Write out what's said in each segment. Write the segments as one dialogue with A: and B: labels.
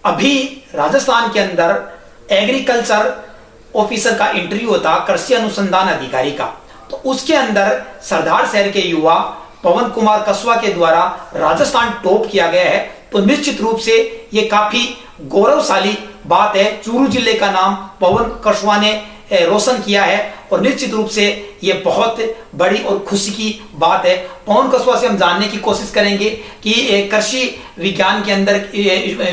A: अभी राजस्थान के अंदर एग्रीकल्चर ऑफिसर का इंटरव्यू होता, कृषि अनुसंधान अधिकारी का, तो उसके अंदर सरदार शहर के युवा पवन कुमार कसवा के द्वारा राजस्थान टॉप किया गया है। तो निश्चित रूप से ये काफी गौरवशाली बात है। चूरू जिले का नाम पवन कसवा ने रोशन किया है और निश्चित रूप से ये बहुत बड़ी और खुशी की बात है। पवन कसवा से हम जानने की कोशिश करेंगे कि कृषि विज्ञान के अंदर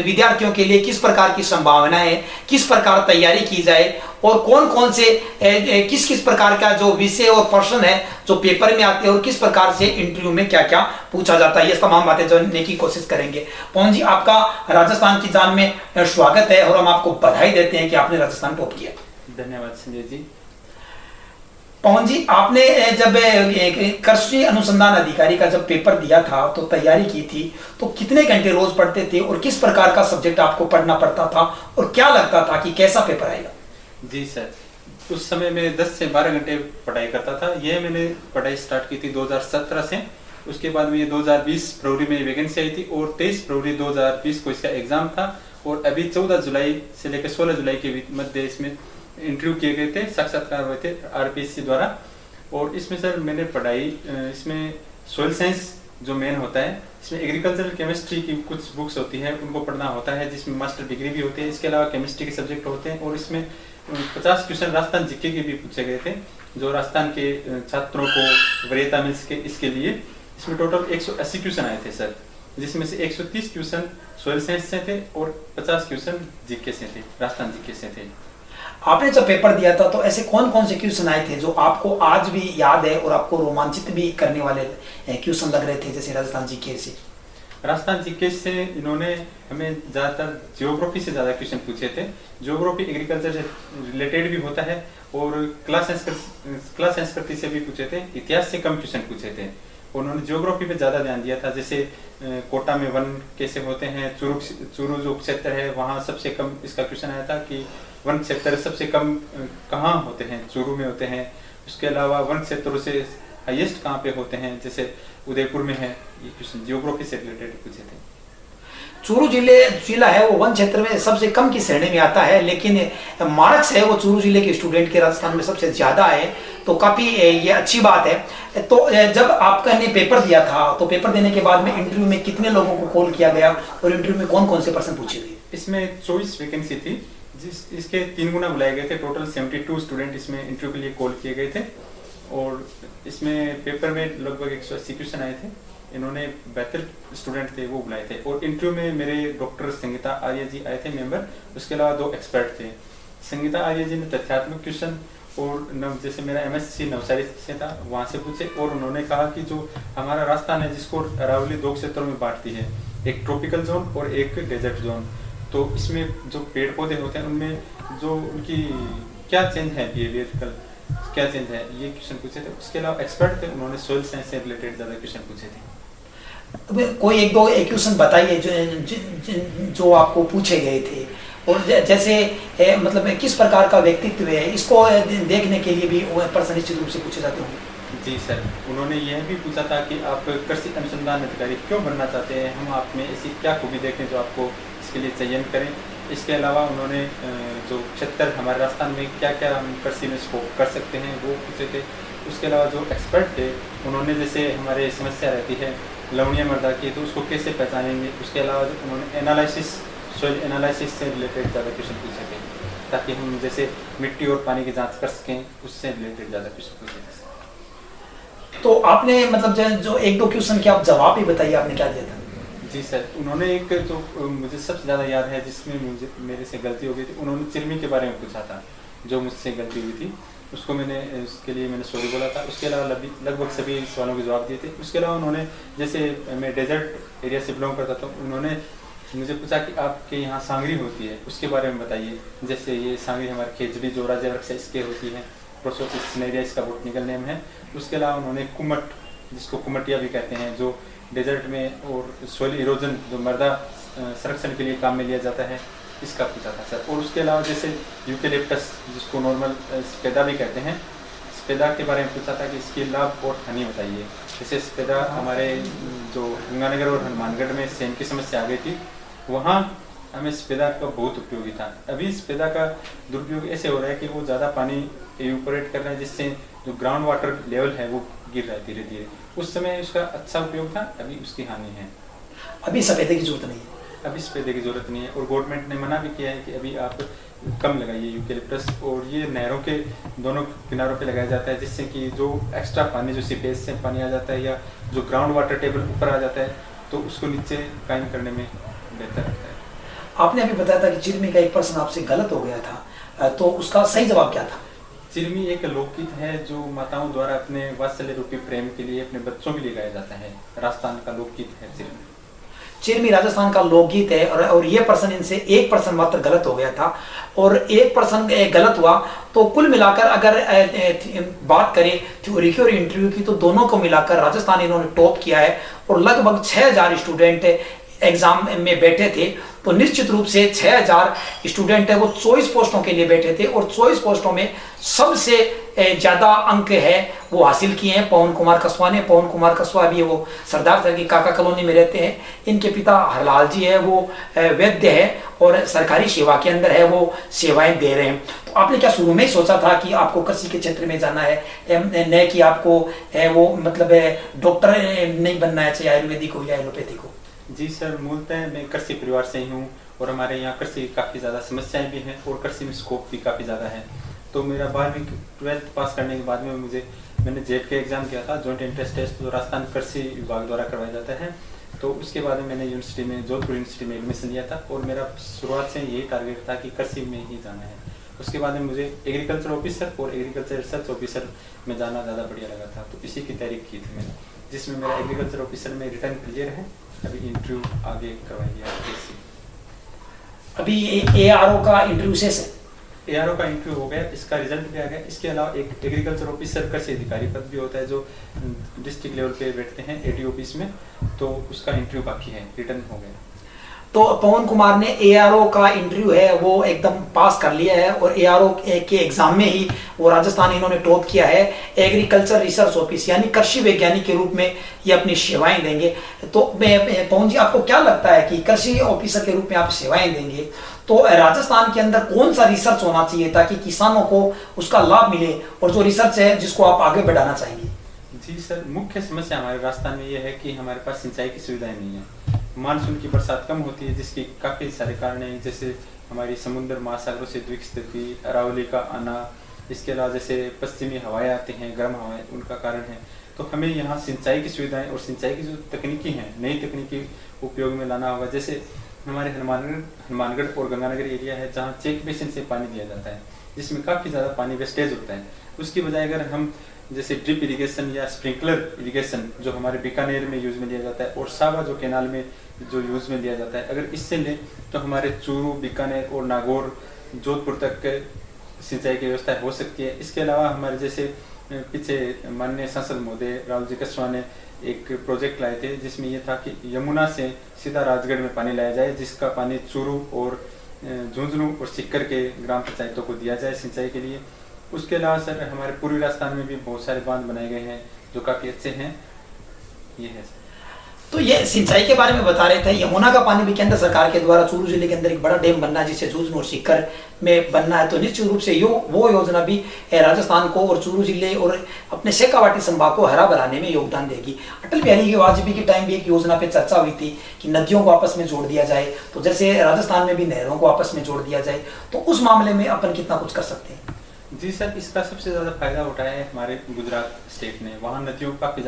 A: विद्यार्थियों के लिए किस प्रकार की संभावना है, किस प्रकार तैयारी की जाए और कौन कौन से किस किस प्रकार का जो विषय और प्रश्न है जो पेपर में आते हैं और किस प्रकार से इंटरव्यू में क्या क्या पूछा जाता है, ये तमाम बातें जानने की कोशिश करेंगे। पवन जी, आपका राजस्थान की जान में स्वागत है और हम आपको बधाई देते हैं कि आपने राजस्थान टॉप किया।
B: धन्यवाद संजय जी।
A: पवन जी, आपने जब कृषि अनुसंधान अधिकारी का जब पेपर दिया था तो तैयारी की थी, तो कितने घंटे रोज पढ़ते थे और किस प्रकार का सब्जेक्ट आपको पढ़ना पड़ता था और क्या लगता था कि कैसा पेपर आएगा?
B: जी सर, उस समय मैं 10 से 12 घंटे पढ़ाई करता था। ये मैंने पढ़ाई स्टार्ट की थी 2017 से। उसके बाद में ये 2020 फरवरी में वैकेंसी आई थी और 23 फरवरी 2020 को इसका एग्जाम था और अभी 14 जुलाई से लेकर 16 जुलाई के मध्य इसमें इंटरव्यू किए गए थे, साक्षात्कार हुए थे आरपीएससी द्वारा। और इसमें सर मैंने पढ़ाई, इसमें सोइल साइंस जो मेन होता है, इसमें एग्रीकल्चरल केमिस्ट्री की कुछ बुक्स होती है उनको पढ़ना होता है, जिसमें मास्टर डिग्री भी होती है। इसके अलावा केमिस्ट्री के सब्जेक्ट होते हैं और इसमें 50 क्वेश्चन राजस्थान जीके के भी पूछे गए थे जो राजस्थान के छात्रों को वरीयता मिल सके इसके लिए। इसमें टोटल 180 क्वेश्चन आए थे सर, जिसमें से 130 क्वेश्चन सोइल साइंस से थे और 50 क्वेश्चन जीके से थे, राजस्थान जीके से थे।
A: आपने जब पेपर दिया था तो ऐसे कौन कौन से क्वेश्चन आए थे जो आपको आज भी याद है और आपको रोमांचित भी करने वाले क्वेश्चन लग रहे थे, जैसे राजस्थान जीके से?
B: राजस्थान जीके से इन्होंने हमें ज्यादातर जियोग्राफी से ज्यादा क्वेश्चन पूछे थे। जियोग्राफी एग्रीकल्चर से रिलेटेड भी होता है और क्लास संस्कृति से भी पूछे थे। इतिहास से कम क्वेश्चन पूछे थे। उन्होंने जियोग्राफी पे ज्यादा ध्यान दिया था, जैसे कोटा में वन कैसे होते हैं, चूरू जो क्षेत्र है वहाँ सबसे कम इसका क्वेश्चन आया था कि वन क्षेत्र सबसे कम कहाँ होते हैं, चूरू में होते हैं। उसके अलावा वन क्षेत्रों से हाईएस्ट कहाँ पे होते हैं, जैसे उदयपुर में है। ये क्वेश्चन जियोग्राफी से रिलेटेड पूछे थे।
A: चूरू जिला है वो वन क्षेत्र में सबसे कम की श्रेणी में आता है, लेकिन मार्क्स है वो चूरू जिले के स्टूडेंट के राजस्थान में सबसे ज्यादा है, तो काफी ये अच्छी बात है। तो जब आपका ने पेपर दिया था तो पेपर देने के बाद में इंटरव्यू में कितने लोगों को कॉल किया गया और इंटरव्यू में कौन कौन से प्रश्न पूछे गए?
B: इसमें 24 वैकेंसी थी, इसके 3 गुना बुलाए गए थे। टोटल 72 स्टूडेंट इसमें इंटरव्यू के लिए कॉल किए गए थे और इसमें पेपर में लगभग 180 क्वेश्चन आए थे। इन्होंने 72 स्टूडेंट थे वो बुलाए थे और इंटरव्यू में मेरे डॉक्टर संगीता आर्य जी आए थे मेंबर। उसके अलावा 2 एक्सपर्ट थे। संगीता आर्य जी ने तथ्यात्मक क्वेश्चन और जैसे मेरा MSc नवसारी से था वहाँ से पूछे और उन्होंने कहा कि जो हमारा राजस्थान है जिसको अरावली 2 क्षेत्रों में बांटती है, एक ट्रॉपिकल जोन और एक डेजर्ट जोन, तो इसमें जो पेड़ पौधे होते हैं उनमें जो उनकी क्या चेंज है, बिहेवियरल क्या चेंज है, ये क्वेश्चन पूछे थे। उसके अलावा एक्सपर्ट थे, उन्होंने सोइल साइंस से रिलेटेड ज्यादा क्वेश्चन पूछे थे।
A: कोई एक दो क्वेश्चन बताइए जो आपको पूछे गए थे और जैसे मतलब किस प्रकार का व्यक्तित्व है, इसको देखने के लिए भी प्रश्न निश्चित रूप से पूछे जाते होंगे।
B: जी सर, उन्होंने यह भी पूछा था कि आप कृषि अनुसंधान अधिकारी क्यों बनना चाहते हैं, हम आप में ऐसी क्या खूबी देखें जो आपको इसके लिए चयन करें। इसके अलावा उन्होंने जो क्षेत्र हमारे राजस्थान में क्या क्या हम कृषि में स्कोप कर सकते हैं वो पूछे थे। उसके अलावा जो एक्सपर्ट थे उन्होंने जैसे हमारे समस्या रहती है लवणीय मृदा की, तो उसको कैसे पहचानेंगे। उसके अलावा उन्होंने एनालिसिस, सॉइल एनालिसिस से रिलेटेड ज़्यादा क्वेश्चन पूछे थे ताकि हम जैसे मिट्टी और पानी की जाँच कर सकें, उससे रिलेटेड ज़्यादा क्वेश्चन पूछे थे।
A: तो आपने मतलब जो 1-2 क्वेश्चन के आप जवाब ही बताइए, आपने क्या दिया था?
B: जी सर, उन्होंने एक जो मुझे सबसे ज़्यादा याद है जिसमें मुझे मेरे से गलती हो गई थी, उन्होंने चिरमी के बारे में पूछा था, जो मुझसे गलती हुई थी उसको उसके लिए मैंने सॉरी बोला था। उसके अलावा लगभग सभी सवालों के जवाब दिए थे। उसके अलावा उन्होंने, जैसे मैं डेजर्ट एरिया से बिलोंग करता था, उन्होंने मुझे पूछा कि आपके यहाँ सांगरी होती है उसके बारे में बताइए। जैसे ये सांगरी हमारे खेजड़ी जो राज्य वृक्ष है इसके होती है, प्रोसोसिस सिनेरिया इसका बॉटनिकल नेम है। उसके अलावा उन्होंने कुमट, जिसको कुमटिया भी कहते हैं, जो डेजर्ट में और सोइल इरोजन जो मृदा संरक्षण के लिए काम में लिया जाता है, इसका पूछा था सर। और उसके अलावा जैसे यूकेलिप्टस जिसको नॉर्मल स्पेदा भी कहते हैं, स्पेदा के बारे में पूछा था कि इसके लाभ और हानि बताइए। जैसे स्पेदा हमारे जो गंगानगर और हनुमानगढ़ में सेम की समस्या आ गई थी, वहाँ हमें स्पेदा का बहुत उपयोगी था। अभी स्पेदा का दुरुपयोग ऐसे हो रहा है कि वो ज़्यादा पानी इवेपोरेट कर रहा है, जिससे जो ग्राउंड वाटर लेवल है वो गिर रहा है धीरे धीरे। उस समय उसका अच्छा उपयोग था, अभी उसकी हानि है।
A: अभी सफेदे की जरूरत नहीं है।
B: अभी स्पेदे की जरूरत नहीं है, और गवर्नमेंट ने मना भी किया है कि अभी आप कम लगाइए यूकेलिप्टस, और ये नहरों के दोनों किनारों पे लगाया जाता है, जिससे कि जो एक्स्ट्रा पानी जो सीपेज से पानी आ जाता है या जो ग्राउंड वाटर टेबल ऊपर आ जाता है तो उसको नीचे कायम करने में बेहतर रहता है।
A: आपने अभी बताया था कि चिरमी का एक प्रश्न आपसे गलत हो गया था, तो उसका सही जवाब क्या था?
B: चिरमी एक लोकगीत है जो माताओं द्वारा अपने वात्सल्य रूपी प्रेम के लिए अपने बच्चों के लिए गाया जाता है। राजस्थान का लोकगीत है चिरमी।
A: चिरमी राजस्थान का लोकगीत है, और ये प्रश्न इनसे एक प्रश्न मात्र गलत हो गया था, और एक प्रश्न गलत हुआ। तो कुल मिलाकर अगर बात करें थ्योरी की और इंटरव्यू की, तो दोनों को मिलाकर राजस्थान इन्होंने टॉप किया है, और लगभग 6000 स्टूडेंट एग्जाम में बैठे थे। तो निश्चित रूप से 6000 स्टूडेंट है वो 24 पोस्टों के लिए बैठे थे, और 24 पोस्टों में सबसे ज्यादा अंक है वो हासिल किए हैं पवन कुमार कसवा ने। पवन कुमार कसवा भी वो सरदार सर की काका कॉलोनी में रहते हैं। इनके पिता हरलाल जी है, वो वैद्य है और सरकारी सेवा के अंदर है, वो सेवाएं दे रहे हैं। तो आपने क्या शुरू में ही सोचा था कि आपको कृषि के क्षेत्र में जाना है, न कि आपको वो मतलब डॉक्टर नहीं बनना है, चाहे आयुर्वेदिक हो या एलोपैथिक हो?
B: जी सर, मूलतः मैं कृषि परिवार से ही हूँ, और हमारे यहाँ कृषि की काफ़ी ज़्यादा समस्याएं भी हैं, और कृषि में स्कोप भी काफ़ी ज़्यादा है। तो मेरा 12वीं 12th पास करने के बाद में मैंने जेट का एग्ज़ाम किया था, जॉइंट एंट्रेंस टेस्ट, जो राजस्थान कृषि विभाग द्वारा करवाया जाता है। तो उसके बाद में मैंने यूनिवर्सिटी में, जोधपुर यूनिवर्सिटी में एडमिशन लिया था, और मेरा शुरुआत से यही टारगेट था कि कृषि में ही जाना है। उसके बाद में मुझे एग्रीकल्चर ऑफिसर और एग्रीकल्चर रिसर्च ऑफिसर में जाना ज़्यादा बढ़िया लगा था, तो इसी की तैयारी की थी मैंने, जिसमें मेरा एग्रीकल्चर ऑफिसर में रिटर्न क्लियर है। अभी इंटरव्यू आगे करवाई गया है।
A: अभी ARO का इंटरव्यू शेष है।
B: ARO का इंटरव्यू हो गया, इसका रिजल्ट भी आ गया। इसके अलावा एक एग्रीकल्चर ऑफिसर कृषि अधिकारी पद भी होता है, जो डिस्ट्रिक्ट लेवल पे बैठते हैं AD ऑफिस में, तो उसका इंटरव्यू बाकी है, रिटर्न हो गया।
A: तो पवन कुमार ने ARO का इंटरव्यू है वो एकदम पास कर लिया है, और ARO के एग्जाम में ही वो राजस्थान इन्होंने टॉप किया है। एग्रीकल्चर रिसर्च ऑफिस यानी कृषि वैज्ञानिक के रूप में ये अपनी सेवाएं देंगे। तो पवन जी, आपको क्या लगता है कि कृषि ऑफिसर के रूप में आप सेवाएं देंगे, तो राजस्थान के अंदर कौन सा रिसर्च होना चाहिए ताकि किसानों को उसका लाभ मिले, और जो रिसर्च है जिसको आप आगे बढ़ाना चाहेंगे?
B: जी सर, मुख्य समस्या हमारे राजस्थान में ये है कि हमारे पास सिंचाई की सुविधाएं नहीं है। मानसून की बरसात कम होती है, जिसकी काफ़ी सारे कारण हैं, जैसे हमारी समुद्र महासागरों से द्विक स्थिति, अरावली का आना, इसके अलावा जैसे पश्चिमी हवाएं आती हैं, गर्म हवाएं, उनका कारण है। तो हमें यहाँ सिंचाई की सुविधाएं और सिंचाई की जो तकनीकी हैं, नई तकनीकी उपयोग में लाना होगा। जैसे हमारे हनुमानगढ़ और गंगानगर एरिया है, जहाँ चेक बेसिन से पानी दिया जाता है, जिसमें काफ़ी ज़्यादा पानी वेस्टेज होता है। उसकी बजाय अगर हम जैसे ड्रिप इरिगेशन या स्प्रिंकलर इरिगेशन, जो हमारे बीकानेर में यूज़ में लिया जाता है, और सावा जो केनाल में जो यूज़ में लिया जाता है, अगर इससे लें तो हमारे चूरू, बीकानेर और नागौर, जोधपुर तक सिंचाई की व्यवस्था हो सकती है। इसके अलावा हमारे जैसे पीछे माननीय सांसद महोदय राहुल जी कसवा ने एक प्रोजेक्ट लाए थे, जिसमें यह था कि यमुना से सीधा राजगढ़ में पानी लाया जाए, जिसका पानी चूरू और झुंझुनू और सिक्कर के ग्राम पंचायतों को दिया जाए सिंचाई के लिए। उसके अलावा सर, हमारे पूर्वी राजस्थान में भी बहुत सारे बांध बनाए गए हैं जो काफ़ी अच्छे हैं। ये है सर।
A: तो ये सिंचाई के बारे में बता रहे थे, यमुना का पानी भी केंद्र सरकार के द्वारा चूरू जिले के अंदर एक बड़ा डैम बनना है, जिससे झुंझुनू और सीकर में बनना है। तो निश्चित रूप से वो योजना भी राजस्थान को और चूरू जिले और अपने शेखावाटी संभाग को हरा भराने में योगदान देगी। अटल बिहारी वाजपेयी के टाइम भी एक योजना पे चर्चा हुई थी कि नदियों को आपस में जोड़ दिया जाए, तो जैसे राजस्थान में भी नहरों को आपस में जोड़ दिया जाए, तो उस मामले में अपन कितना कुछ कर सकते हैं?
B: जी सर, इसका सबसे ज़्यादा फायदा उठाया है हमारे गुजरात स्टेट ने। वहाँ नदियों को काफ़ी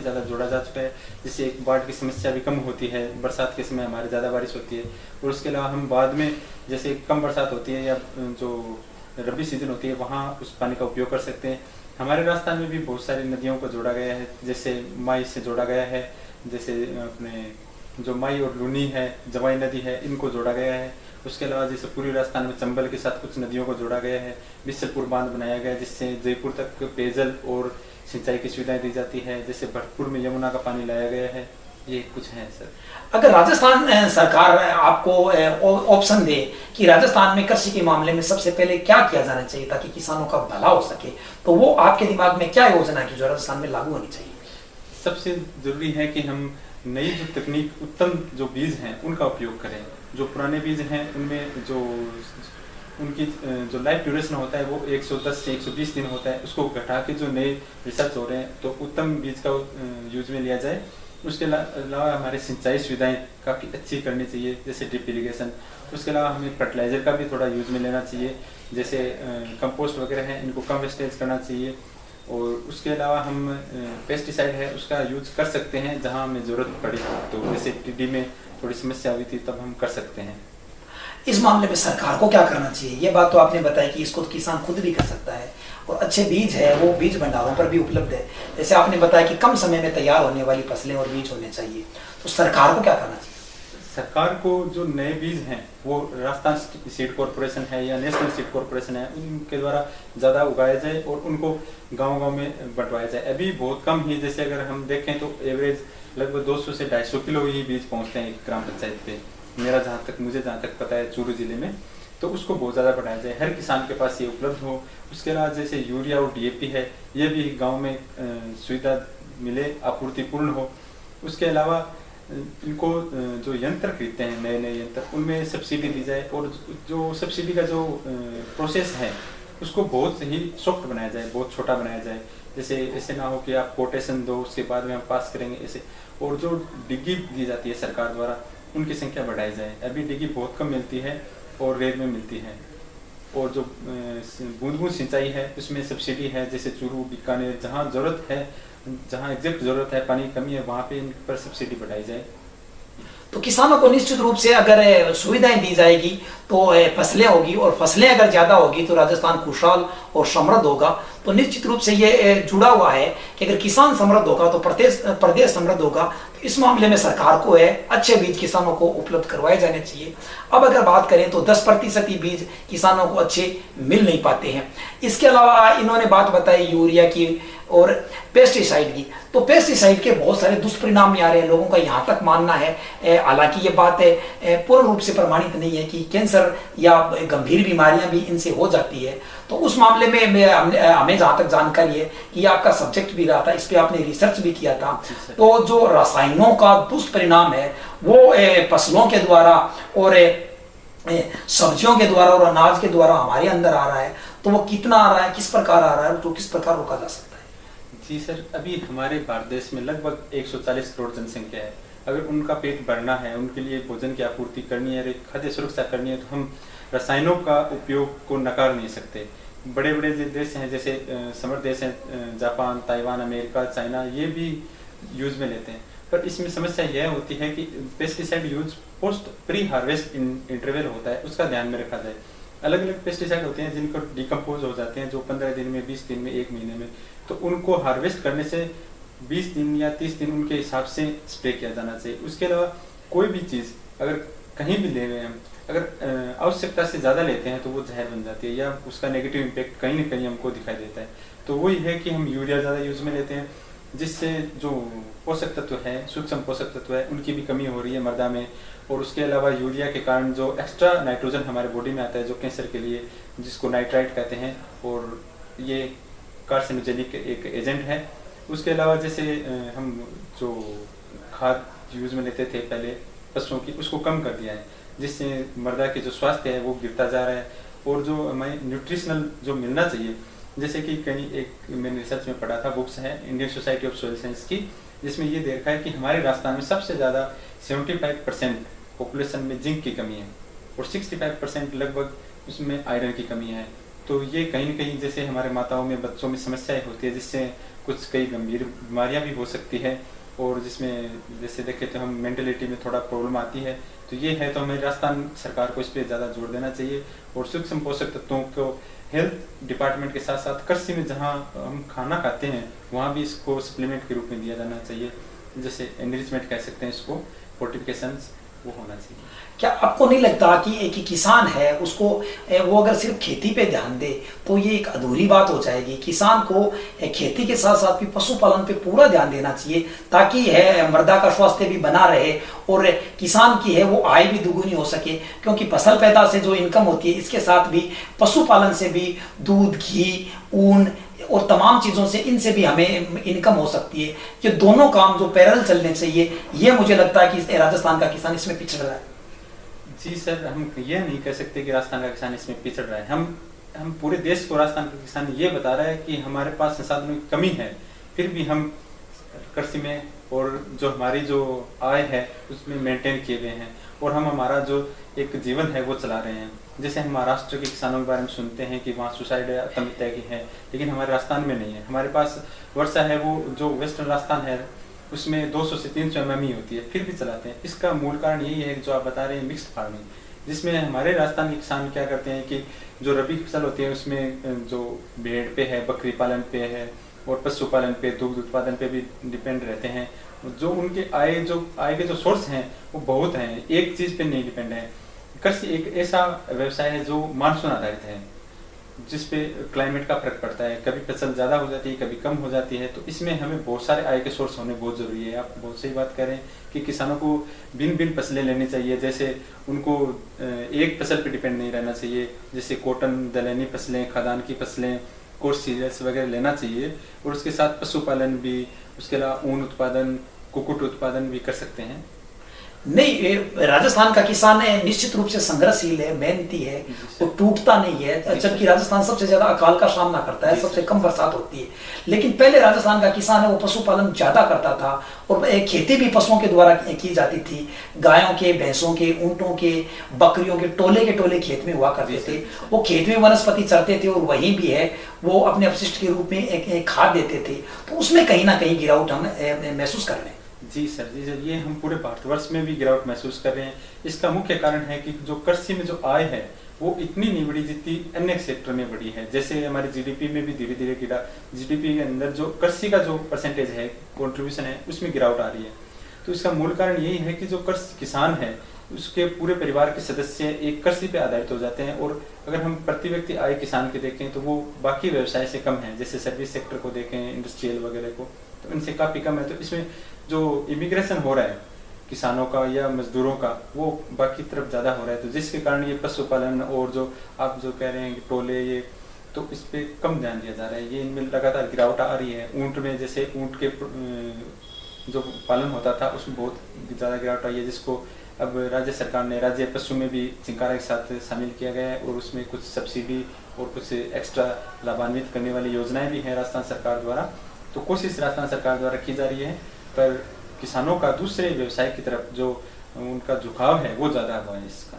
B: ज़्यादा जोड़ा जा चुका है, जिससे एक बाढ़ की समस्या भी कम होती है। बरसात के समय हमारे ज़्यादा बारिश होती है, और उसके अलावा हम बाद में जैसे कम बरसात होती है या जो रबी सीजन होती है, वहाँ उस पानी का उपयोग कर सकते हैं। हमारे राजस्थान में भी बहुत सारी नदियों को जोड़ा गया है, जैसे माई से जोड़ा गया है, जैसे अपने जो माई और लूनी है, जवाई नदी है, इनको जोड़ा गया है। उसके अलावा जैसे पूर्वी राजस्थान में चंबल के साथ कुछ नदियों को जोड़ा गया है। बिसलपुर बांध बनाया गया है, जिससे जयपुर तक पेयजल और सिंचाई की सुविधाएं दी जाती है। जैसे भरतपुर में यमुना का पानी लाया गया है। ये कुछ है सर।
A: अगर राजस्थान सरकार आपको ऑप्शन दे कि राजस्थान में कृषि के मामले में सबसे पहले क्या किया जाना चाहिए ताकि किसानों का भला हो सके, तो वो आपके दिमाग में क्या योजना है कि जो राजस्थान में लागू होनी चाहिए?
B: सबसे जरूरी है कि हम नई जो तकनीक, उत्तम जो बीज हैं, उनका उपयोग करें। जो पुराने बीज हैं उनमें जो उनकी जो लाइफ ड्यूरेशन होता है वो 110 से 120 दिन होता है, उसको घटा के जो नए रिसर्च हो रहे हैं तो उत्तम बीज का यूज में लिया जाए। उसके अलावा हमारे सिंचाई सुविधाएं काफ़ी अच्छी करनी चाहिए, जैसे ड्रिप इरिगेशन। उसके अलावा हमें फर्टिलाइजर का भी थोड़ा यूज में लेना चाहिए, जैसे कंपोस्ट वगैरह है इनको कम वेस्टेज करना चाहिए। और उसके अलावा हम पेस्टिसाइड है उसका यूज कर सकते हैं जहां हमें ज़रूरत पड़ी, तो जैसे टिड्डी में थोड़ी समस्या हुई थी तब हम कर सकते हैं।
A: इस मामले में सरकार को क्या करना चाहिए? ये बात तो आपने बताई कि इसको तो किसान खुद भी कर सकता है और अच्छे बीज है वो बीज भंडारों पर भी उपलब्ध है। जैसे आपने बताया कि कम समय में तैयार होने वाली फसलें और बीज होने चाहिए, तो सरकार को क्या करना चाहिए?
B: सरकार को जो नए बीज हैं वो राजस्थान सीड कॉरपोरेशन है या नेशनल सीड कॉरपोरेशन है उनके द्वारा ज़्यादा उगाया जाए और उनको गांव-गांव में बंटवाया जाए। अभी बहुत कम ही, जैसे अगर हम देखें तो एवरेज लगभग 200 से 250 किलो ही बीज पहुंचते हैं एक ग्राम पंचायत पे। मुझे जहाँ तक पता है चूरू जिले में, तो उसको बहुत ज़्यादा बढ़ाया जाए, हर किसान के पास ये उपलब्ध हो। उसके अलावा जैसे यूरिया और डीएपी है ये भी गाँव में सुविधा मिले, आपूर्ति पूर्ण हो। उसके अलावा इनको जो यंत्र खरीदते हैं नए नए यंत्र उनमें सब्सिडी दी जाए और जो सब्सिडी का जो प्रोसेस है उसको बहुत ही सॉफ्ट बनाया जाए, बहुत छोटा बनाया जाए। जैसे ऐसे ना हो कि आप कोटेशन दो उसके बाद में हम पास करेंगे ऐसे। और जो डिग्गी दी जाती है सरकार द्वारा उनकी संख्या बढ़ाई जाए। अभी डिग्गी बहुत कम मिलती है और रेट में मिलती है। और जो बूंद बूंद सिंचाई है उसमें सब्सिडी है, जैसे चूरू बीकानेर जहाँ ज़रूरत है, जहाँ एग्जैक्ट जरूरत है, पानी की कमी है, वहाँ पे इन पर सब्सिडी बढ़ाई जाए।
A: तो किसानों को निश्चित रूप से अगर सुविधाएं दी जाएगी तो फसलें होगी और फसलें अगर ज्यादा होगी तो राजस्थान खुशहाल और समृद्ध होगा। तो निश्चित रूप से ये जुड़ा हुआ है कि अगर किसान समृद्ध होगा तो प्रदेश समृद्ध होगा। तो इस मामले में सरकार को अच्छे बीज किसानों को उपलब्ध करवाए जाने चाहिए। अब अगर बात करें तो 10% ही बीज किसानों को अच्छे मिल नहीं पाते हैं। इसके अलावा इन्होंने बात बताई यूरिया की और पेस्टिसाइड की। तो पेस्टिसाइड के बहुत सारे दुष्परिणाम भी आ रहे हैं, लोगों का यहाँ तक मानना है, हालांकि ये बात पूर्ण रूप से प्रमाणित नहीं है कि कैंसर या गंभीर बीमारियां भी इनसे हो जाती है। तो उस मामले में हमें जहाँ तक जानकारी है कि आपका सब्जेक्ट भी रहा था, इस पे आपने रिसर्च भी किया था। तो जो रसायनों का दुष्परिणाम है वो फसलों के द्वारा और सब्जियों के द्वारा और अनाज के द्वारा हमारे अंदर आ रहा है, तो वो कितना आ रहा है, किस प्रकार आ रहा है, तो किस प्रकार रोका जा सकता है?
B: जी सर, अभी हमारे भारत देश में लगभग 140 करोड़ जनसंख्या है। अगर उनका पेट भरना है, उनके लिए भोजन की आपूर्ति करनी है, खाद्य सुरक्षा करनी है, तो हम रसायनों का उपयोग को नकार नहीं सकते। बड़े बड़े देश हैं जैसे समृद्ध देश हैं, जापान, ताइवान, अमेरिका, चाइना, ये भी यूज में लेते हैं। पर इसमें समस्या यह होती है कि pesticide use post pre harvest interval होता है, उसका ध्यान में रखा जाए। अलग अलग पेस्टिसाइड होते हैं जिनको डिकम्पोज हो जाते हैं, जो 15 दिन में, 20 दिन में, 1 महीने में, तो उनको हार्वेस्ट करने से 20 दिन या 30 दिन उनके हिसाब से स्प्रे किया जाना चाहिए। उसके अलावा कोई भी चीज़ अगर कहीं भी ले रहे हैं हम, अगर आवश्यकता से ज़्यादा लेते हैं तो वो जहर बन जाती है या उसका नेगेटिव इम्पैक्ट कहीं ना कहीं हमको दिखाई देता है। तो वही है कि हम यूरिया ज़्यादा यूज में लेते हैं, जिससे जो पोषक तत्व है, सूक्ष्म पोषक तत्व है, उनकी भी कमी हो रही है मृदा में। और उसके अलावा यूरिया के कारण जो एक्स्ट्रा नाइट्रोजन हमारे बॉडी में आता है, जो कैंसर के लिए, जिसको नाइट्राइट कहते हैं, और ये कार्सिनोजेनिक एक एजेंट है। उसके अलावा जैसे हम जो खाद यूज में लेते थे पहले पशुओं की, उसको कम कर दिया है, जिससे मृदा के जो स्वास्थ्य है वो गिरता जा रहा है। और जो हमें न्यूट्रिशनल जो मिलना चाहिए, जैसे कि कहीं एक मैंने रिसर्च में पढ़ा था, बुक्स है Indian society of soil science की, जिसमें ये देखा है कि हमारे राजस्थान में सबसे ज़्यादा 75% पॉपुलेशन में जिंक की कमी है और 65% लगभग उसमें आयरन की कमी है। तो ये कहीं न कहीं जैसे हमारे माताओं में, बच्चों में समस्याएं होती है, जिससे कुछ कई गंभीर बीमारियां भी हो सकती है। और जिसमें जैसे देखें तो हम मेंटलिटी में थोड़ा प्रॉब्लम आती है। तो ये है, तो हमें राजस्थान सरकार को इस पर ज़्यादा जोर देना चाहिए। और सूक्ष्म पोषक तत्वों को हेल्थ डिपार्टमेंट के साथ साथ कृषि में जहाँ हम खाना खाते हैं वहाँ भी इसको सप्लीमेंट के रूप में दिया जाना चाहिए, जैसे एनरिचमेंट कह सकते हैं इसको, फोर्टिफिकेशंस, वो होना चाहिए।
A: क्या आपको नहीं लगता कि एक किसान है उसको वो अगर सिर्फ खेती पे ध्यान दे तो ये एक अधूरी बात हो जाएगी? किसान को खेती के साथ साथ भी पशुपालन पे पूरा ध्यान देना चाहिए, ताकि मृदा का स्वास्थ्य भी बना रहे और किसान की वो आय भी दुगुनी हो सके। क्योंकि फसल पैदा से जो इनकम होती है, इसके साथ भी पशुपालन से भी दूध, घी, ऊन और तमाम चीज़ों से, इनसे भी हमें इनकम हो सकती है। ये दोनों काम जो पैरेलल चलने चाहिए, ये मुझे लगता है कि राजस्थान का किसान इसमें पिछड़ रहा है।
B: जी सर, हम यह नहीं कह सकते कि राजस्थान का किसान इसमें पिछड़ रहा है। हम पूरे देश को राजस्थान का किसान ये बता रहा है कि हमारे पास संसाधनों की कमी है, फिर भी हम कृषि में और जो हमारी जो आय है उसमें मेंटेन किए हुए हैं और हम हमारा जो एक जीवन है वो चला रहे हैं। जैसे हम महाराष्ट्र के किसानों के बारे में सुनते हैं कि वहाँ सुसाइड आत्महत्या की है, लेकिन हमारे राजस्थान में नहीं है। हमारे पास वर्षा है वो जो वेस्टर्न राजस्थान है उसमें 200 से 300 mm ही होती है, फिर भी चलाते हैं। इसका मूल कारण यही है जो आप बता रहे हैं, मिक्स्ड फार्मिंग, जिसमें हमारे राजस्थान के किसान क्या करते हैं कि जो रबी फसल होती है उसमें जो भेड़ पे है, बकरी पालन पे है और पशुपालन पे, दुग्ध उत्पादन पे भी डिपेंड रहते हैं। जो उनके आय के जो सोर्स हैं वो बहुत हैं, एक चीज पे नहीं डिपेंड है। कृषि एक ऐसा व्यवसाय है जो मानसून आधारित है, जिसपे क्लाइमेट का फर्क पड़ता है, कभी फसल ज्यादा हो जाती है, कभी कम हो जाती है। तो इसमें हमें बहुत सारे आय के सोर्स होने बहुत जरूरी है। आप बहुत सही बात करें कि किसानों को भिन्न भिन्न फसलें लेनी चाहिए। जैसे उनको एक फसल पे डिपेंड नहीं रहना चाहिए, जैसे कॉटन, दलहनी फसलें, खाद्यान्न की फसलें, कोर्स सीरियल्स वगैरह लेना चाहिए। और उसके साथ पशुपालन भी, उसके अलावा ऊन उत्पादन, कुक्कुट उत्पादन भी कर सकते हैं।
A: नहीं, राजस्थान का किसान है निश्चित रूप से संघर्षशील है, मेहनती है, वो टूटता नहीं है। जबकि राजस्थान सबसे ज्यादा अकाल का सामना करता है, सबसे कम बरसात होती है। लेकिन पहले राजस्थान का किसान है वो पशुपालन ज्यादा करता था और खेती भी पशुओं के द्वारा की जाती थी। गायों के, भैंसों के, ऊंटों के, बकरियों के टोले खेत में हुआ करते थे। वो खेत में वनस्पति चरते थे और वहीं भी है वो अपने अपशिष्ट के रूप में एक खाद देते थे। तो उसमें कहीं ना कहीं गिरावट हम महसूस कर रहे हैं।
B: जी सर, ये हम पूरे भारतवर्ष में भी गिरावट महसूस कर रहे हैं। इसका मुख्य कारण है कि जो कृषि में जो आय है वो इतनी नहीं बढ़ी जितनी अन्य सेक्टर में बढ़ी है। जैसे हमारे जीडीपी में भी धीरे धीरे गिरा, जीडीपी के अंदर जो कृषि का जो परसेंटेज है, कंट्रीब्यूशन है, उसमें गिरावट आ रही है। तो इसका मूल कारण यही है कि जो किसान है उसके पूरे परिवार के सदस्य एक कृषि पे आधारित हो जाते हैं। और अगर हम प्रति व्यक्ति आय किसान के देखें तो वो बाकी व्यवसाय से कम है। जैसे सर्विस सेक्टर को देखें, इंडस्ट्रियल वगैरह को, तो इनसे काफी कम है। तो इसमें जो इमिग्रेशन हो रहा है किसानों का या मजदूरों का, वो बाकी तरफ ज्यादा हो रहा है। तो जिसके कारण ये पशुपालन और जो आप जो कह रहे हैं कि टोले, ये तो इस पे कम ध्यान दिया जा रहा है। ये इनमें लगातार गिरावट आ रही है। ऊंट में, जैसे ऊंट के जो पालन होता था उसमें बहुत ज्यादा गिरावट आई है, जिसको अब राज्य सरकार ने राज्य पशु में भी चिंकारा के साथ शामिल किया गया है। और उसमें कुछ सब्सिडी और कुछ एक्स्ट्रा लाभान्वित करने वाली योजनाएं भी हैं राजस्थान सरकार द्वारा। तो कोशिश राजस्थान सरकार द्वारा की जा रही है, पर किसानों का दूसरे व्यवसाय की तरफ जो उनका झुकाव है वो ज्यादा हुआ है। इसका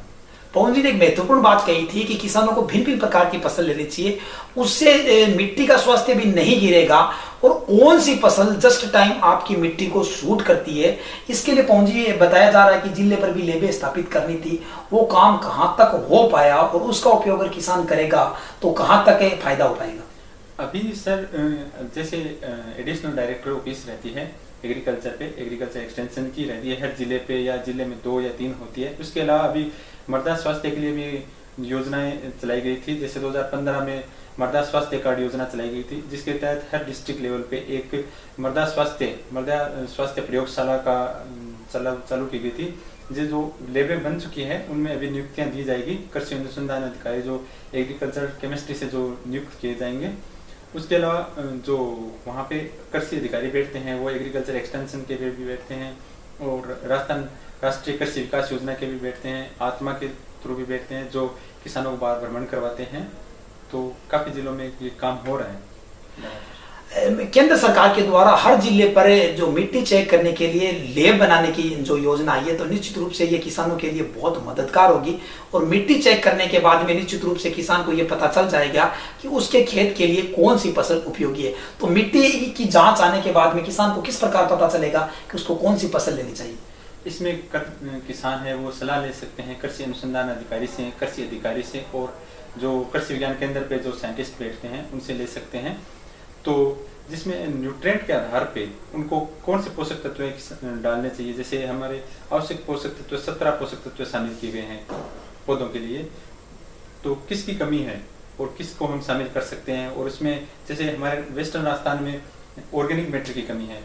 A: पवन जी ने एक महत्वपूर्ण बात कही थी कि किसानों को भिन्न भिन्न प्रकार की फसल लेनी चाहिए, उससे मिट्टी का स्वास्थ्य भी नहीं गिरेगा। और कौन सी फसल जस्ट टाइम आपकी मिट्टी को सूट करती है, इसके लिए पवन जी बताया जा रहा है कि जिले पर भी लेबे स्थापित करनी थी। वो काम कहां तक हो पाया और उसका उपयोग अगर किसान करेगा तो कहां तक फायदा हो पाएगा?
B: अभी सर जैसे एडिशनल डायरेक्टर ऑफिस रहती है एग्रीकल्चर पे, एग्रीकल्चर एक्सटेंशन की रहती है हर जिले पे, या जिले में 2 या 3 होती है। उसके अलावा अभी मृदा स्वास्थ्य के लिए भी योजनाएं चलाई गई थी। जैसे 2015 में मृदा स्वास्थ्य कार्ड योजना चलाई गई थी, जिसके तहत हर डिस्ट्रिक्ट लेवल पे एक मृदा स्वास्थ्य प्रयोगशाला का चालू की गई थी। जो लेबें बन चुकी है उनमें अभी नियुक्तियां दी जाएगी। कृषि अनुसंधान अधिकारी जो एग्रीकल्चर केमिस्ट्री से जो नियुक्त किए जाएंगे। उसके अलावा जो वहाँ पे कृषि अधिकारी बैठते हैं वो एग्रीकल्चर एक्सटेंशन के भी बैठते हैं और राजस्थान राष्ट्रीय कृषि विकास योजना के भी बैठते हैं, आत्मा के थ्रू भी बैठते हैं, जो किसानों को बार भ्रमण करवाते हैं। तो काफी जिलों में ये काम हो रहा है।
A: केंद्र सरकार के द्वारा हर जिले पर जो मिट्टी चेक करने के लिए लैब बनाने की जो योजना आई है, तो निश्चित रूप से ये किसानों के लिए बहुत मददगार होगी। और मिट्टी चेक करने के बाद में निश्चित रूप से किसान को ये पता चल जाएगा कि उसके खेत के लिए कौन सी फसल उपयोगी है। तो मिट्टी की जांच आने के बाद में किसान को किस प्रकार पता चलेगा कि उसको कौन सी फसल लेनी चाहिए?
B: इसमें किसान है वो सलाह ले सकते हैं कृषि अनुसंधान अधिकारी से, कृषि अधिकारी से, और जो कृषि विज्ञान केंद्र पे जो साइंटिस्ट बैठते हैं उनसे ले सकते हैं। तो जिसमें न्यूट्रिएंट के आधार पे उनको कौन से पोषक तत्व डालने चाहिए। जैसे हमारे आवश्यक पोषक तत्व 17 पोषक तत्व शामिल किए गए हैं पौधों के लिए, तो किसकी कमी है और किसको हम शामिल कर सकते हैं। और उसमें जैसे हमारे वेस्टर्न राजस्थान में ऑर्गेनिक मैटर की कमी है,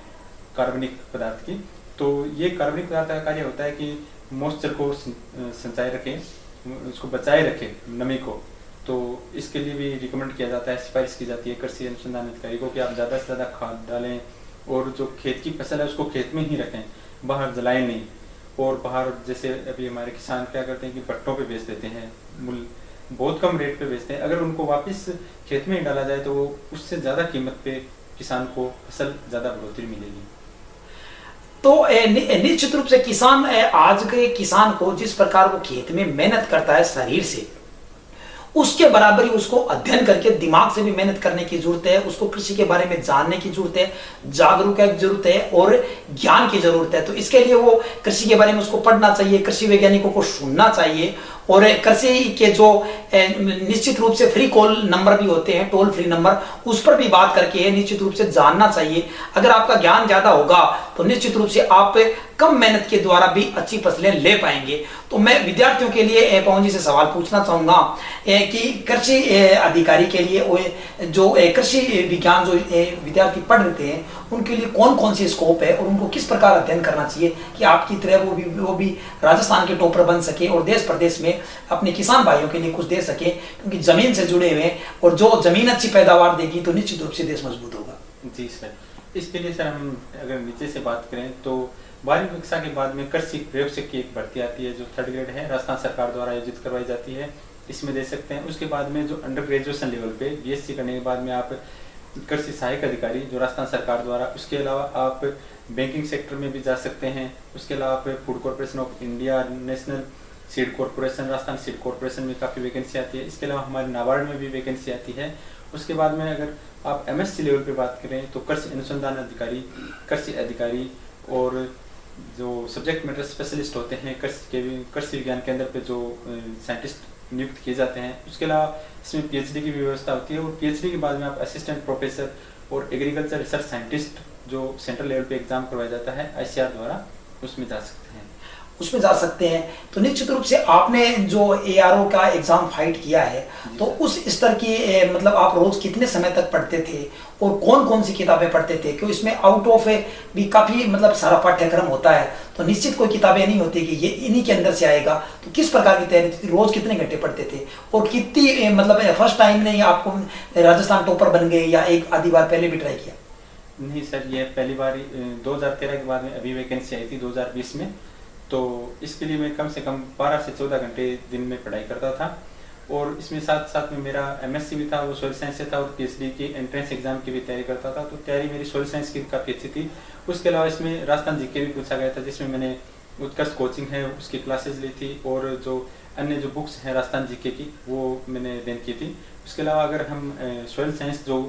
B: कार्बनिक पदार्थ की। तो ये कार्बनिक पदार्थ का कार्य होता है कि मॉइस्चर को संचाए रखे, उसको बचाए रखे, नमी को। तो इसके लिए भी रिकमेंड किया जाता है, सिफारिश की जाती है कृषि अनुसंधान अधिकारी को कि आप ज़्यादा से ज़्यादा खाद डालें और जो खेत की फसल है उसको खेत में ही रखें, बाहर जलाएं नहीं। और बाहर जैसे अभी हमारे किसान क्या करते हैं कि भट्टों पे बेच देते हैं, मूल बहुत कम रेट पे बेचते हैं। अगर उनको वापस खेत में ही डाला जाए तो उससे ज़्यादा कीमत पे किसान को फसल ज़्यादा बढ़ोतरी मिलेगी।
A: तो निश्चित रूप से किसान आज के किसान को जिस प्रकार वो खेत में मेहनत करता है शरीर से, उसके बराबरी उसको अध्ययन करके दिमाग से भी मेहनत करने की जरूरत है। उसको कृषि के बारे में जानने की जरूरत है, जागरूकता की जरूरत है और ज्ञान की जरूरत है। तो इसके लिए वो कृषि के बारे में उसको पढ़ना चाहिए, कृषि वैज्ञानिकों को सुनना चाहिए और कृषि के जो निश्चित रूप से फ्री कॉल नंबर भी होते हैं, टोल फ्री नंबर, उस पर भी बात करके निश्चित रूप से जानना चाहिए। अगर आपका ज्ञान ज्यादा होगा तो निश्चित रूप से आप कम मेहनत के द्वारा भी अच्छी फसलें ले पाएंगे। तो मैं विद्यार्थियों के लिए पवन जी से सवाल पूछना चाहूंगा कि कृषि अधिकारी के लिए जो कृषि विज्ञान जो विद्यार्थी पढ़ रहे हैं उनके लिए कौन कौन सी स्कोप है और उनको किस प्रकार अध्ययन करना चाहिए कि आपकी तरह वो भी राजस्थान के टॉपर बन सके और देश प्रदेश में अपने किसान भाइयों के लिए कुछ दे सके, क्योंकि जमीन से जुड़े हुए और जो जमीन अच्छी पैदावार देगी तो निश्चित रूप से देश मजबूत होगा।
B: जी सर, इसके लिए सर हम अगर नीचे से बात करें तो 12वीं कक्षा के बाद में कृषि प्रयोगशिक्षक की एक भर्ती आती है जो 3rd ग्रेड है, राजस्थान सरकार द्वारा आयोजित करवाई जाती है, इसमें दे सकते हैं। उसके बाद में जो अंडर ग्रेजुएशन लेवल पे BSc करने के बाद में आप कृषि सहायक अधिकारी जो राजस्थान सरकार द्वारा, उसके अलावा आप बैंकिंग सेक्टर में भी जा सकते हैं। उसके अलावा आप food corporation of India, national seed corporation, Rajasthan seed corporation में काफ़ी वैकेंसी आती है। इसके अलावा हमारे नाबार्ड में भी वैकेंसी आती है। उसके बाद में अगर आप MSc लेवल पे बात करें तो कृषि अनुसंधान अधिकारी, कृषि अधिकारी और जो सब्जेक्ट मैटर स्पेशलिस्ट होते हैं कृषि विज्ञान केंद्र पे जो साइंटिस्ट नियुक्त किए जाते हैं। उसके अलावा इसमें PhD की भी व्यवस्था होती है और PhD के बाद में आप असिस्टेंट प्रोफेसर और एग्रीकल्चर रिसर्च साइंटिस्ट जो सेंट्रल लेवल पे एग्जाम करवाया जाता है ICAR द्वारा, उसमें जा सकते हैं।
A: तो निश्चित रूप से आपने जो ARO का एग्जाम फाइट किया है तो उस स्तर की मतलब आप रोज कितने समय तक पढ़ते थे और कौन कौन सी किताबें पढ़ते थे? क्योंकि इसमें आउट ऑफ भी काफी मतलब सारा पाठ्यक्रम होता है, तो निश्चित कोई किताबें नहीं होती कि ये इन्हीं के अंदर से आएगा। तो किस प्रकार की तैयारी थी, रोज कितने घंटे पढ़ते थे और कितनी मतलब फर्स्ट टाइम में आपको राजस्थान टॉपर बन गए या एक आधी बार पहले भी ट्राई किया?
B: नहीं सर, ये पहली बार 2013 के बाद में अभी वैकेंसी आई थी 2020 में, तो इसके लिए मैं कम से कम 12 से 14 घंटे दिन में पढ़ाई करता था। और इसमें साथ साथ में मेरा MSc भी था, वो सोइल साइंस से था, और PhD की एंट्रेंस एग्जाम की भी तैयारी करता था। तो तैयारी मेरी सोइल साइंस की काफ़ी अच्छी थी। उसके अलावा इसमें राजस्थान GK भी पूछा गया था, जिसमें मैंने उत्कर्ष कोचिंग है उसकी क्लासेस ली थी और जो अन्य जो बुक्स हैं राजस्थान GK की वो मैंने अध्ययन की थी। उसके अलावा अगर हम सोइल साइंस जो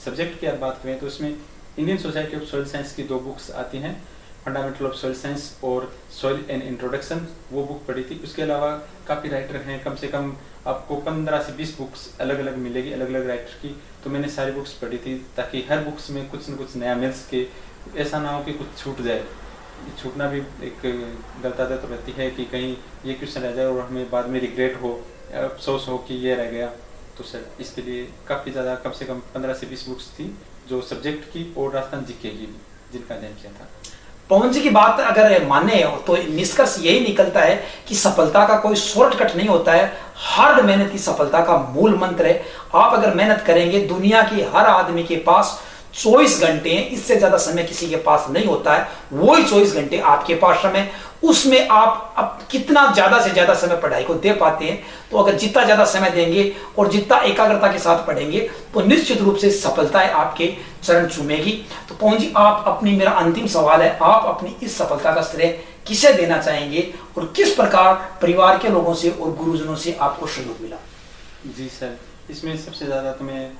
B: सब्जेक्ट की बात करें तो उसमें Indian society of soil science की 2 बुक्स आती हैं, फंडामेंटल ऑफ सोइल साइंस और सॉइल एंड इंट्रोडक्शन, वो बुक पढ़ी थी। उसके अलावा काफ़ी राइटर हैं, कम से कम आपको 15 से 20 बुक्स अलग अलग मिलेगी, अलग अलग राइटर की। तो मैंने सारी बुक्स पढ़ी थी ताकि हर बुक्स में कुछ न कुछ नया मिल सके, ऐसा ना हो कि कुछ छूट जाए। छूटना भी एक गलत आदत रहती है कि कहीं ये क्वेश्चन रह जाए और हमें बाद में रिग्रेट हो, अफसोस हो कि ये रह गया। तो सर इसके लिए काफ़ी ज़्यादा कम से कम 15 से 20 बुक्स थी जो सब्जेक्ट की और राजस्थान GK की, जिनका अध्ययन किया था।
A: पवन जी की बात अगर माने तो निष्कर्ष यही निकलता है कि सफलता का कोई शॉर्टकट नहीं होता है, हार्ड मेहनत की सफलता का मूल मंत्र है। आप अगर मेहनत करेंगे, दुनिया की हर आदमी के पास 24 घंटे हैं, इससे ज्यादा समय किसी के पास नहीं होता है। वही 24 घंटे आपके पास समय, उसमें आप अब कितना ज्यादा से ज्यादा समय पढ़ाई को दे पाते हैं। तो अगर जितना ज्यादा समय देंगे और जितना एकाग्रता के साथ पढ़ेंगे तो निश्चित रूप से सफलताएं आपके चरण चूमेगी। तो पवन जी, आप अपनी, मेरा अंतिम सवाल है, आप अपनी इस सफलता का श्रेय किसे देना चाहेंगे और किस प्रकार परिवार के लोगों से और गुरुजनों से आपको सहयोग मिला?
B: जी सर, इसमें सबसे ज्यादा तो मैं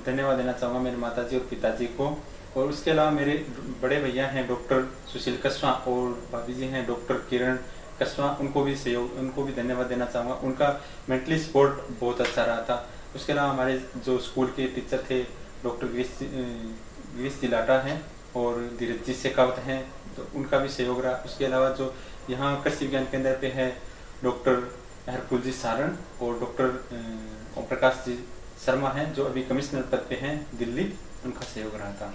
B: धन्यवाद देना चाहूँगा मेरे माताजी और पिताजी को, और उसके अलावा मेरे बड़े भैया हैं डॉक्टर सुशील कस्वा और भाभी जी हैं डॉक्टर किरण कस्वा, उनको भी धन्यवाद देना चाहूँगा। उनका मेंटली सपोर्ट बहुत अच्छा रहा था। उसके अलावा हमारे जो स्कूल के टीचर थे डॉक्टर गिरीश जिलाटा हैं और धीरज जी शेखावत हैं, तो उनका भी सहयोग रहा। उसके अलावा जो यहाँ कृषि विज्ञान केंद्र पे है डॉक्टर हरकुल जी सारण और डॉक्टर ओम प्रकाश जी शर्मा हैं जो अभी कमिश्नर पद पे हैं दिल्ली, उनका सहयोग रहा था।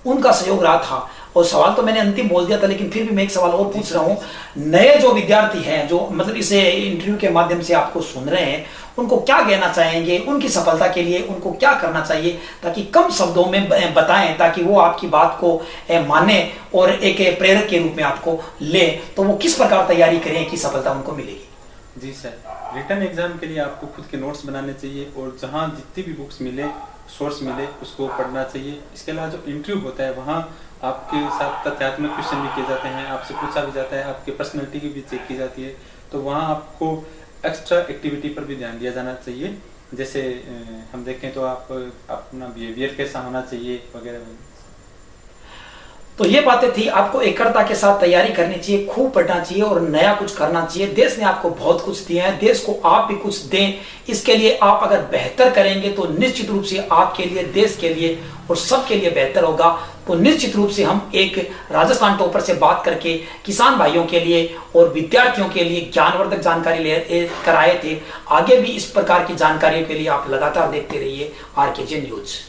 A: उनका सहयोग रहा था। और सवाल तो मैंने अंतिम बोल दिया था, लेकिन फिर भी मैं एक सवाल और पूछ रहा हूँ। नए जो विद्यार्थी हैं, जो मतलब इसे इंटरव्यू के माध्यम से आपको सुन रहे हैं, उनको क्या कहना चाहेंगे? उनकी सफलता के लिए उनको क्या करना चाहिए, ताकि कम शब्दों में बताएं, ताकि वो आपकी बात को माने और एक प्रेरक के रूप में आपको ले, तो वो किस प्रकार तैयारी करें कि सफलता उनको मिलेगी?
B: जी सर, रिटर्न एग्जाम के लिए आपको खुद के नोट्स बनाने चाहिए और जहाँ जितनी भी बुक्स मिले, सोर्स मिले, उसको पढ़ना चाहिए। इसके अलावा जो इंटरव्यू होता है वहाँ आपके साथ तथ्यात्मक क्वेश्चन भी किए जाते हैं, आपसे पूछा भी जाता है, आपके पर्सनैलिटी की भी चेक की जाती है। तो वहाँ आपको एक्स्ट्रा एक्टिविटी पर भी ध्यान दिया जाना चाहिए। जैसे हम देखें तो आप अपना बिहेवियर कैसा होना चाहिए वगैरह।
A: तो ये बातें थी, आपको एकता के साथ तैयारी करनी चाहिए, खूब पढ़ना चाहिए और नया कुछ करना चाहिए। देश ने आपको बहुत कुछ दिया है, देश को आप भी कुछ दें। इसके लिए आप अगर बेहतर करेंगे तो निश्चित रूप से आपके लिए, देश के लिए और सबके लिए बेहतर होगा। तो निश्चित रूप से हम एक राजस्थान टॉपर से बात करके किसान भाइयों के लिए और विद्यार्थियों के लिए ज्ञानवर्धक जानकारी ले कराए थे। आगे भी इस प्रकार की जानकारियों के लिए आप लगातार देखते रहिए RKJ न्यूज।